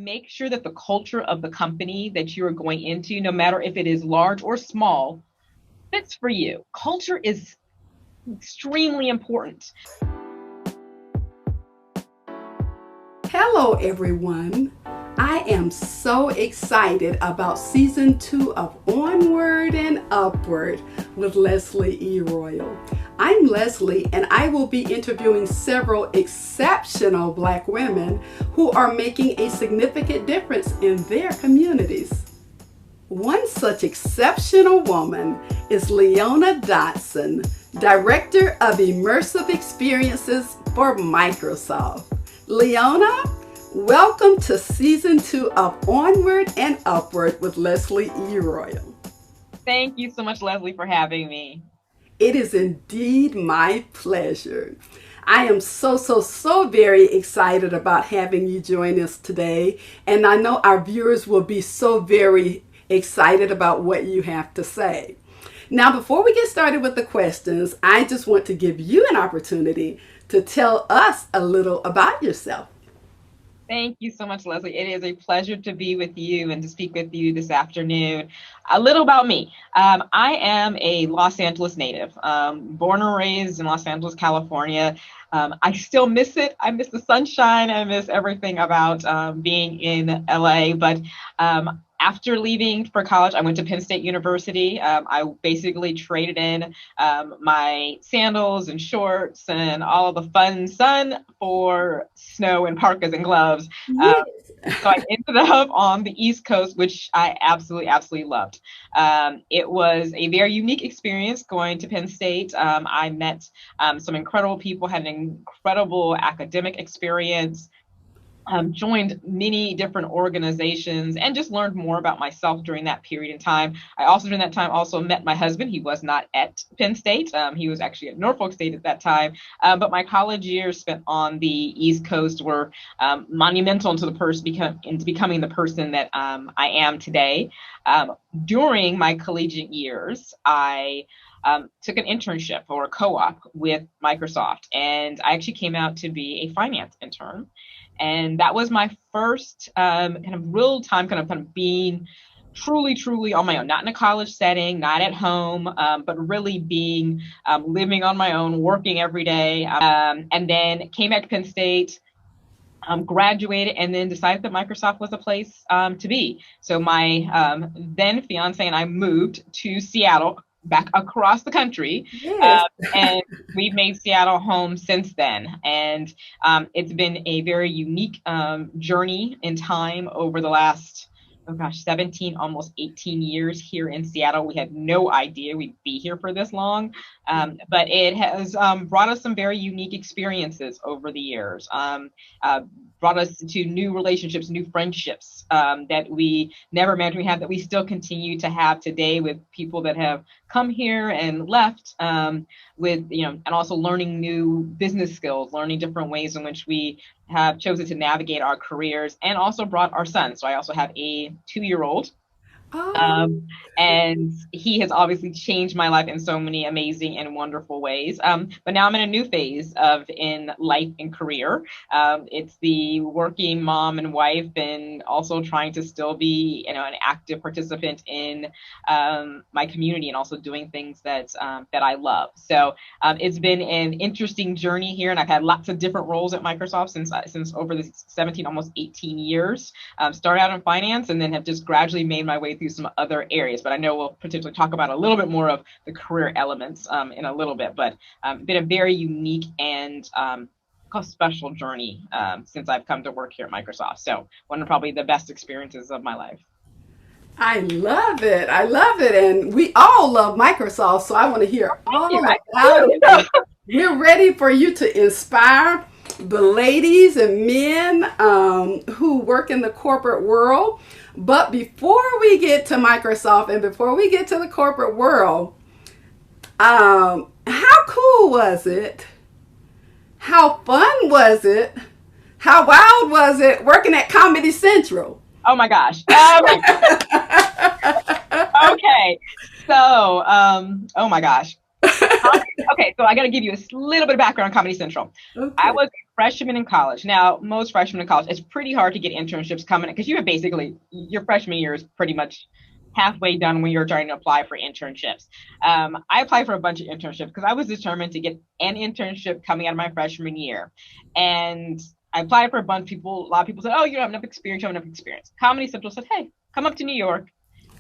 make sure that the culture of the company that you are going into, no matter if it is large or small, fits for you. Culture is extremely important. Hello, everyone. I am so excited about season 2 of Onward and Upward with Leslie E. Royal. I'm Leslie, and I will be interviewing several exceptional Black women who are making a significant difference in their communities. One such exceptional woman is Leona Dotson, Director of Immersive Experiences for Microsoft. Leona, welcome to season 2 of Onward and Upward with Leslie E. Royal. Thank you so much, Leslie, for having me. It is indeed my pleasure. I am so very excited about having you join us today. And I know our viewers will be so very excited about what you have to say. Now, before we get started with the questions, I just want to give you an opportunity to tell us a little about yourself. Thank you so much, Leslie. It is a pleasure to be with you and to speak with you this afternoon. A little about me. I am a Los Angeles native, born and raised in Los Angeles, California. I still miss it. I miss the sunshine. I miss everything about being in LA. But after leaving for college, I went to Penn State University. I basically traded in my sandals and shorts and all of the fun sun for snow and parkas and gloves. Yes. So I ended up on the East Coast, which I absolutely loved. It was a very unique experience going to Penn State. I met some incredible people, had an incredible academic experience. Joined many different organizations and just learned more about myself during that period in time. I also, during that time, also met my husband. He was not at Penn State. He was actually at Norfolk State at that time. But my college years spent on the East Coast were monumental into becoming the person that I am today. During my collegiate years, I took an internship or a co-op with Microsoft, and I actually came out to be a finance intern. And that was my first kind of real time kind of being truly on my own, not in a college setting, not at home, but really being living on my own, working every day. And then came back to Penn State, graduated, and then decided that Microsoft was a place to be. So my then fiance and I moved to Seattle, back across the country. Yes. And we've made Seattle home since then. And it's been a very unique journey in time over the last, 17, almost 18 years here in Seattle. We had no idea we'd be here for this long, but it has brought us some very unique experiences over the years. Brought us to new relationships, new friendships that we never imagined we had, that we still continue to have today with people that have come here and left, and also learning new business skills, learning different ways in which we have chosen to navigate our careers, and also brought our son. So I also have a 2-year-old. And he has obviously changed my life in so many amazing and wonderful ways. But now I'm in a new phase in life and career. It's the working mom and wife, and also trying to still be, an active participant in my community, and also doing things that I love. So it's been an interesting journey here, and I've had lots of different roles at Microsoft since over the 17, almost 18 years. Started out in finance, and then have just gradually made my way through some other areas, but I know we'll potentially talk about a little bit more of the career elements in a little bit. But been a very unique and special journey since I've come to work here at Microsoft. So one of probably the best experiences of my life. I love it. And we all love Microsoft, so I want to hear all about it. We're ready for you to inspire the ladies and men who work in the corporate world. But before we get to Microsoft and before we get to the corporate world, how cool was it? How fun was it? How wild was it working at Comedy Central? Oh my gosh. Okay. So, oh my gosh. Okay, so I got to give you a little bit of background on Comedy Central. Okay. I was a freshman in college. Now, most freshmen in college, it's pretty hard to get internships coming because you have basically your freshman year is pretty much halfway done when you're trying to apply for internships. I applied for a bunch of internships because I was determined to get an internship coming out of my freshman year. And I applied for a bunch of people. A lot of people said, oh, you don't have enough experience. You don't have enough experience. Comedy Central said, hey, come up to New York.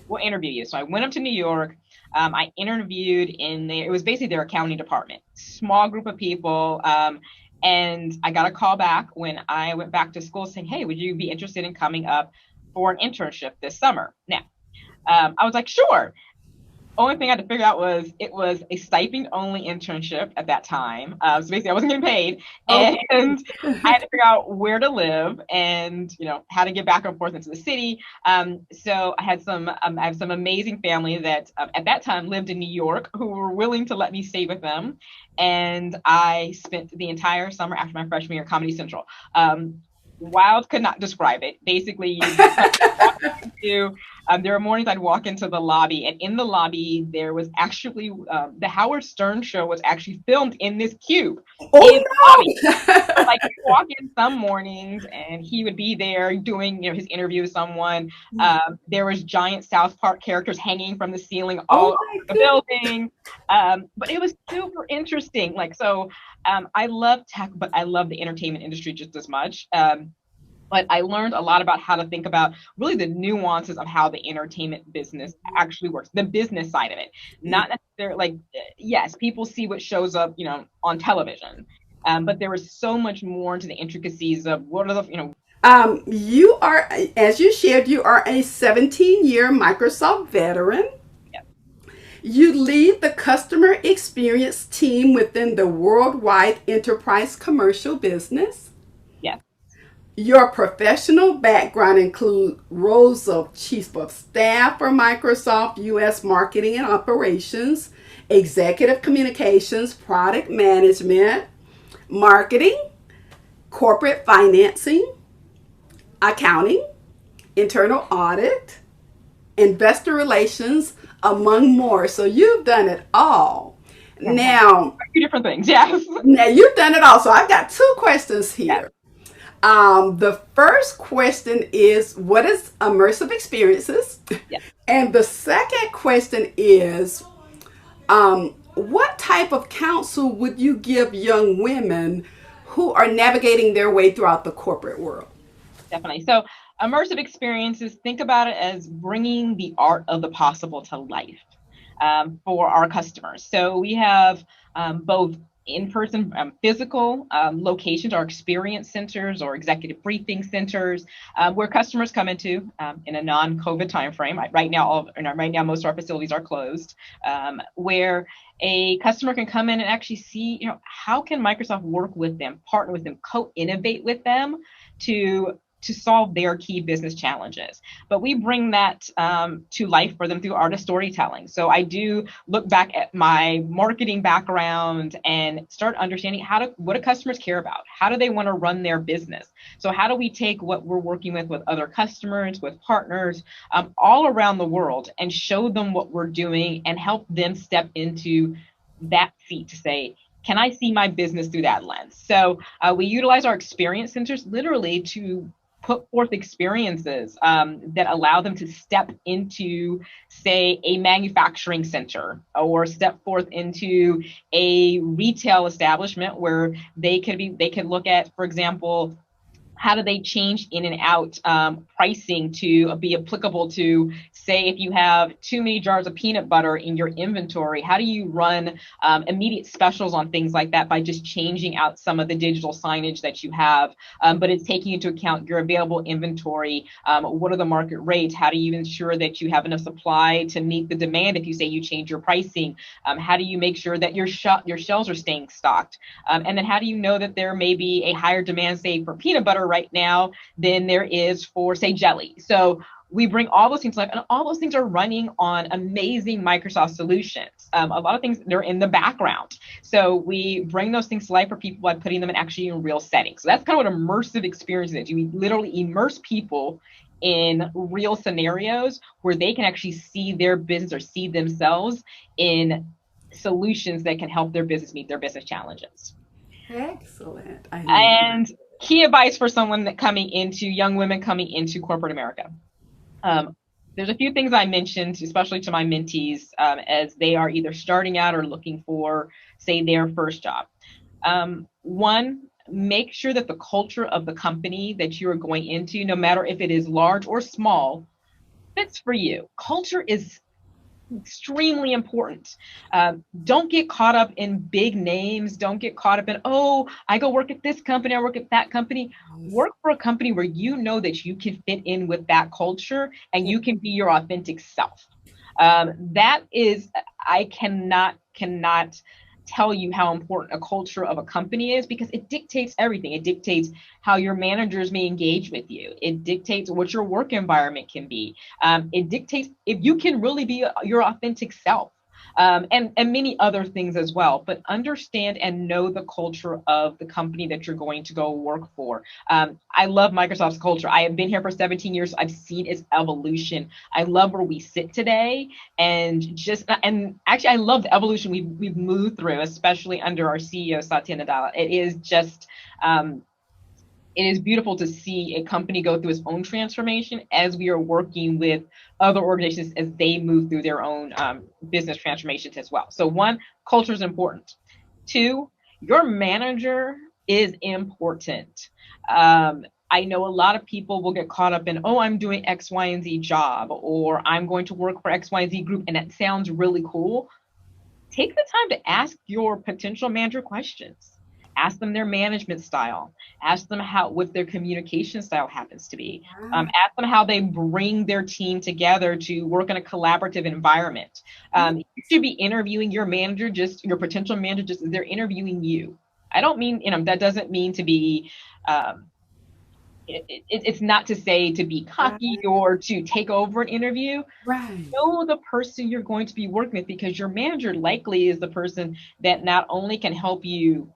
We'll interview you. So I went up to New York. I interviewed in there. It was basically their accounting department, small group of people. And I got a call back when I went back to school saying, hey, would you be interested in coming up for an internship this summer? Now, I was like, sure. Only thing I had to figure out was it was a stipend only internship at that time. So basically I wasn't getting paid, and I had to figure out where to live and, how to get back and forth into the city. So I have some amazing family that at that time lived in New York who were willing to let me stay with them. And I spent the entire summer after my freshman year at Comedy Central. Wild could not describe it. Basically, there were mornings I'd walk into the lobby, and in the lobby there was actually the Howard Stern show was actually filmed in this cube. Oh, in the lobby. So, like, you walk in some mornings, and he would be there doing his interview with someone. There was giant South Park characters hanging from the ceiling all over the building. But it was super interesting. I love tech, but I love the entertainment industry just as much. But I learned a lot about how to think about really the nuances of how the entertainment business actually works, the business side of it. Not necessarily yes, people see what shows up, on television. But there was so much more into the intricacies of what are the, You are, as you shared, you are a 17-year Microsoft veteran. You lead the customer experience team within the worldwide enterprise commercial business. Yes. Your professional background includes roles of Chief of Staff for Microsoft U.S. Marketing and Operations, Executive Communications, Product Management, Marketing, Corporate Financing, Accounting, Internal Audit, Investor Relations, among more. So you've done it all. Now, a few different things, yes. Now you've done it all. So I've got two questions here. The first question is, what is immersive experiences? Yes. And the second question is, what type of counsel would you give young women who are navigating their way throughout the corporate world? Definitely. So immersive experiences, think about it as bringing the art of the possible to life for our customers. So we have both in-person physical locations, our experience centers or executive briefing centers, where customers come into in a non-COVID timeframe. Right now, most of our facilities are closed, where a customer can come in and actually see, how can Microsoft work with them, partner with them, co-innovate with them to solve their key business challenges. But we bring that to life for them through art of storytelling. So I do look back at my marketing background and start understanding what do customers care about? How do they want to run their business? So how do we take what we're working with other customers, with partners all around the world, and show them what we're doing and help them step into that seat to say, can I see my business through that lens? So we utilize our experience centers literally to put forth experiences that allow them to step into, say, a manufacturing center, or step forth into a retail establishment where they could look at, for example, how do they change in and out pricing to be applicable to, say, if you have too many jars of peanut butter in your inventory, how do you run immediate specials on things like that by just changing out some of the digital signage that you have, but it's taking into account your available inventory. What are the market rates? How do you ensure that you have enough supply to meet the demand if you say you change your pricing? How do you make sure that your shelves are staying stocked? And then how do you know that there may be a higher demand, say, for peanut butter right now than there is for, say, jelly? So we bring all those things to life, and all those things are running on amazing Microsoft solutions. A lot of things, they're in the background. So we bring those things to life for people by putting them in real settings. So that's kind of what immersive experience is. You literally immerse people in real scenarios where they can actually see their business or see themselves in solutions that can help their business meet their business challenges. Excellent. I hear you. And key advice for someone that young women coming into corporate America. Um, there's a few things I mentioned, especially to my mentees, as they are either starting out or looking for, say, their first job. One, make sure that the culture of the company that you are going into, no matter if it is large or small, fits for you. Culture is extremely important. Don't get caught up in big names. Don't get caught up in, oh, I go work at this company, I work at that company. Yes. Work for a company where you know that you can fit in with that culture and you can be your authentic self. That is, I cannot tell you how important a culture of a company is, because it dictates everything. It dictates how your managers may engage with you. It dictates what your work environment can be. It dictates if you can really be your authentic self. And many other things as well. But understand and know the culture of the company that you're going to go work for. I love Microsoft's culture. I have been here for 17 years. I've seen its evolution. I love where we sit today, and actually I love the evolution we've moved through, especially under our CEO Satya Nadella. It is just it is beautiful to see a company go through its own transformation as we are working with other organizations as they move through their own business transformations as well. So one, culture is important. Two, your manager is important. I know a lot of people will get caught up in, oh, I'm doing X, Y, and Z job, or I'm going to work for X, Y, and Z group, and that sounds really cool. Take the time to ask your potential manager questions. Ask them their management style. Ask them what their communication style happens to be. Wow. Ask them how they bring their team together to work in a collaborative environment. You should be interviewing your manager, just your potential manager, just as they're interviewing you. I don't mean, that doesn't mean to be it's not to say to be cocky Right. or to take over an interview. Right. Know the person you're going to be working with, because your manager likely is the person that not only can help you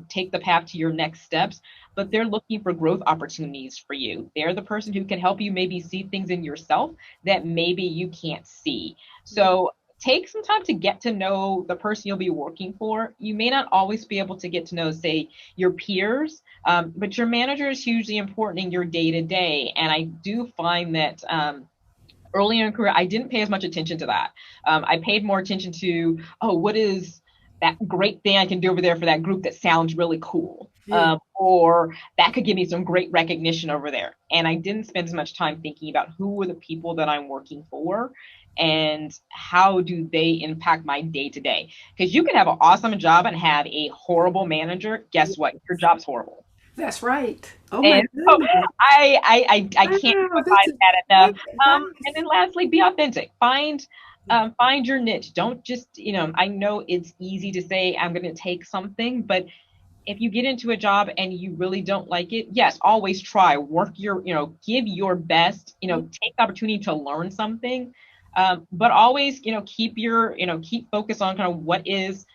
take the path to your next steps, but they're looking for growth opportunities for you. They're the person who can help you maybe see things in yourself that maybe you can't see. So take some time to get to know the person you'll be working for. You may not always be able to get to know, say, your peers, but your manager is hugely important in your day to day. And I do find that early in career, I didn't pay as much attention to that. I paid more attention to, oh, what is that great thing I can do over there for that group that sounds really cool? Yeah. Or that could give me some great recognition over there. And I didn't spend as much time thinking about who are the people that I'm working for and how do they impact my day to day. Because you can have an awesome job and have a horrible manager. Guess what? Your job's horrible. That's right. Oh my And so goodness. I can't Wow, this emphasize is that great enough. And advice. then lastly, be authentic. Find your niche. Don't just, I know it's easy to say I'm going to take something, but if you get into a job and you really don't like it, yes, always try, give your best, take the opportunity to learn something. But always, keep focused on kind of what is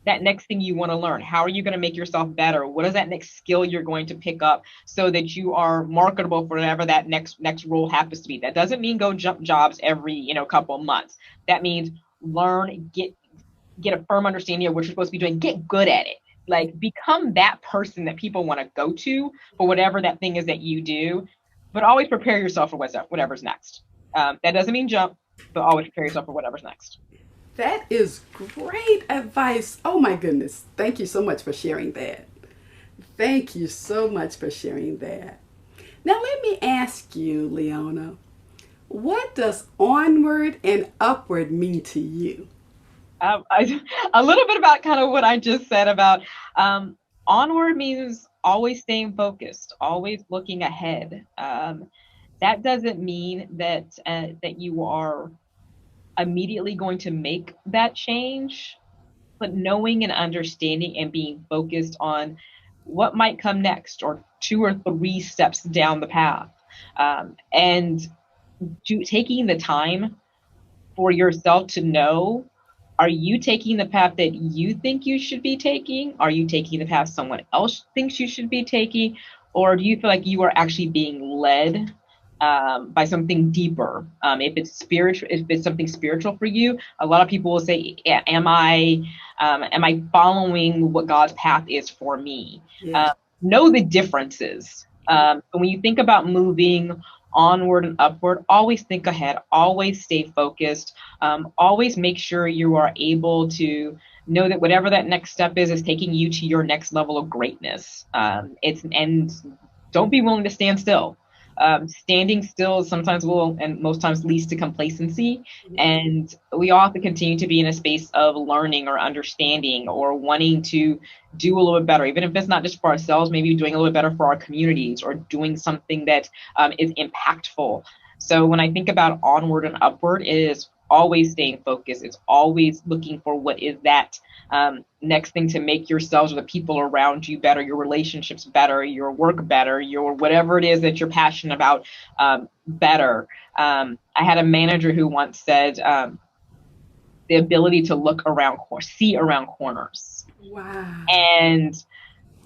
that next thing you want to learn. How are you going to make yourself better? What is that next skill you're going to pick up so that you are marketable for whatever that next role happens to be? That doesn't mean go jump jobs every, couple of months. That means learn, get a firm understanding of what you're supposed to be doing, get good at it. Like become that person that people want to go to for whatever that thing is that you do, but always prepare yourself for whatever's next. That doesn't mean jump, but always prepare yourself for whatever's next. That is great advice. Oh my goodness. Thank you so much for sharing that. Thank you so much for sharing that. Now, let me ask you, Leona, what does onward and upward mean to you? A little bit about kind of what I just said about onward means always staying focused, always looking ahead. That doesn't mean that you are immediately going to make that change, but knowing and understanding and being focused on what might come next or 2 or 3 steps down the path. And taking the time for yourself to know, are you taking the path that you think you should be taking? Are you taking the path someone else thinks you should be taking? Or do you feel like you are actually being led by something deeper. If it's spiritual, if it's something spiritual for you, a lot of people will say, am I following what God's path is for me? Yes. Know the differences. When you think about moving onward and upward, always think ahead, always stay focused, always make sure you are able to know that whatever that next step is taking you to your next level of greatness. And don't be willing to stand still. Standing still sometimes will, and most times, leads to complacency. And we all have to continue to be in a space of learning or understanding or wanting to do a little bit better, even if it's not just for ourselves, maybe doing a little bit better for our communities or doing something that is impactful. So when I think about onward and upward, it is always staying focused. It's always looking for what is that next thing to make yourselves or the people around you better, your relationships better, your work better, your whatever it is that you're passionate about better. I had a manager who once said the ability to look around, see around corners. Wow. And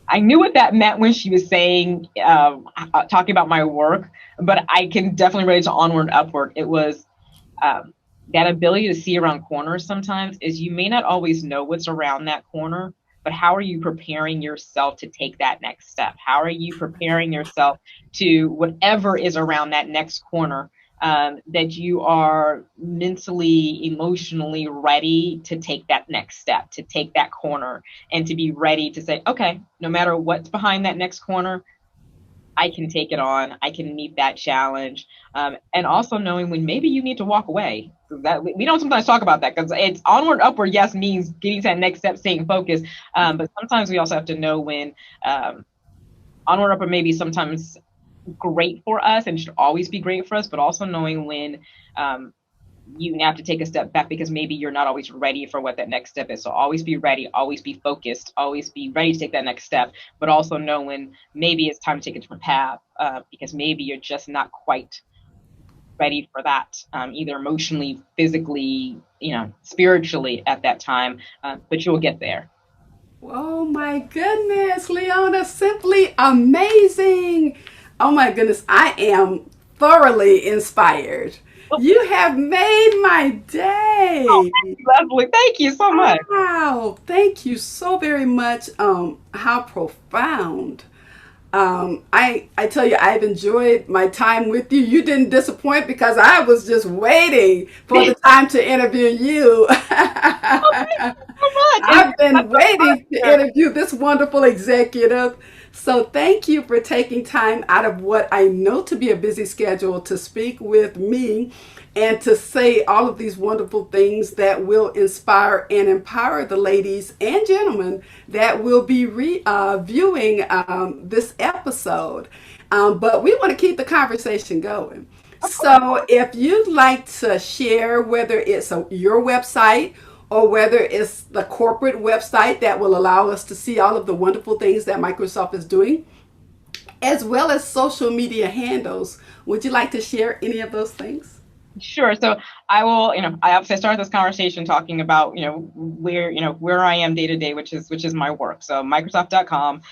I knew what that meant when she was saying, talking about my work, but I can definitely relate to onward and upward. It was that ability to see around corners sometimes is you may not always know what's around that corner, but how are you preparing yourself to take that next step? How are you preparing yourself to whatever is around that next corner, that you are mentally, emotionally ready to take that next step, to take that corner, and to be ready to say, okay, no matter what's behind that next corner, I can take it on. I can meet that challenge. And also knowing when maybe you need to walk away. That we don't sometimes talk about that because it's onward, upward, yes, means getting to that next step, staying focused. But sometimes we also have to know when onward, upward may be sometimes great for us and should always be great for us, but also knowing when you have to take a step back because maybe you're not always ready for what that next step is. So always be ready, always be focused, always be ready to take that next step, but also know when maybe it's time to take a different path because maybe you're just not quite ready for that, either emotionally, physically, spiritually at that time, but you'll get there. Oh my goodness, Leona, simply amazing. Oh my goodness, I am thoroughly inspired. You have made my Oh, day. lovely. Thank you so much. Wow, thank you so very much. How profound. I tell you, I've enjoyed my time with you. You didn't disappoint because I was just waiting for the time to interview you. Oh, thank you so much. I've It's such been a waiting to pleasure. interview this wonderful executive. So thank you for taking time out of what I know to be a busy schedule to speak with me and to say all of these wonderful things that will inspire and empower the ladies and gentlemen that will be viewing this episode. But we want to keep the conversation going. Of course. So if you'd like to share whether it's your website or whether it's the corporate website that will allow us to see all of the wonderful things that Microsoft is doing, as well as social media handles, would you like to share any of those things? Sure. So I will, I obviously started this conversation talking about, where I am day to day, which is my work. So Microsoft.com,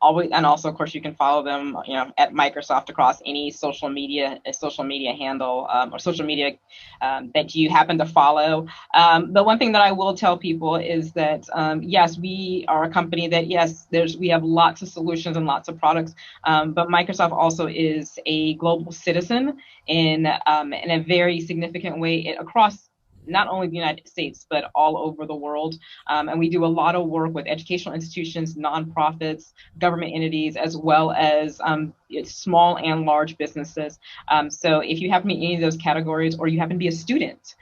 always, and also, of course, you can follow them, at Microsoft across any social media handle, or social media that you happen to follow. The one thing that I will tell people is that, yes, we are a company that, yes, we have lots of solutions and lots of products, but Microsoft also is a global citizen in a very significant way across not only the United States, but all over the world. And we do a lot of work with educational institutions, nonprofits, government entities, as well as small and large businesses. So if you happen to be in any of those categories or you happen to be a student,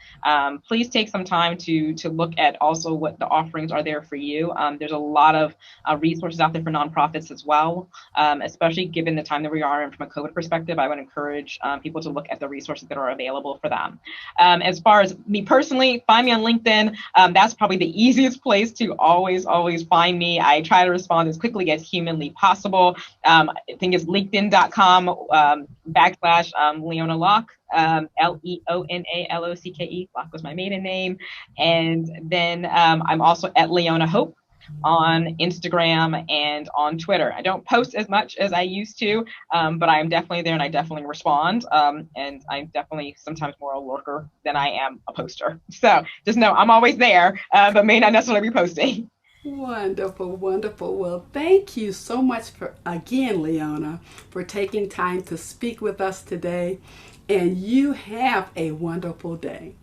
please take some time to look at also what the offerings are there for you. There's a lot of resources out there for nonprofits as well, especially given the time that we are in from a COVID perspective. I would encourage people to look at the resources that are available for them. As far as me personally, find me on LinkedIn. That's probably the easiest place to always find me. I try to respond as quickly as humanly possible. I think it's linkedin.com / Leona Locke, Leonalocke. Locke was my maiden name. And then I'm also at Leona Hope. on Instagram and on Twitter. I don't post as much as I used to, but I am definitely there and I definitely respond. And I'm definitely sometimes more a lurker than I am a poster. So just know I'm always there, but may not necessarily be posting. Wonderful, wonderful. Well, thank you so much for again, Leona, for taking time to speak with us today. And you have a wonderful day.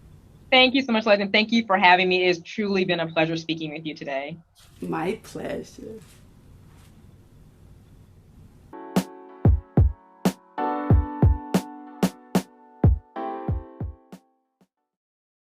Thank you so much, Legend. Thank you for having me. It has truly been a pleasure speaking with you today. My pleasure.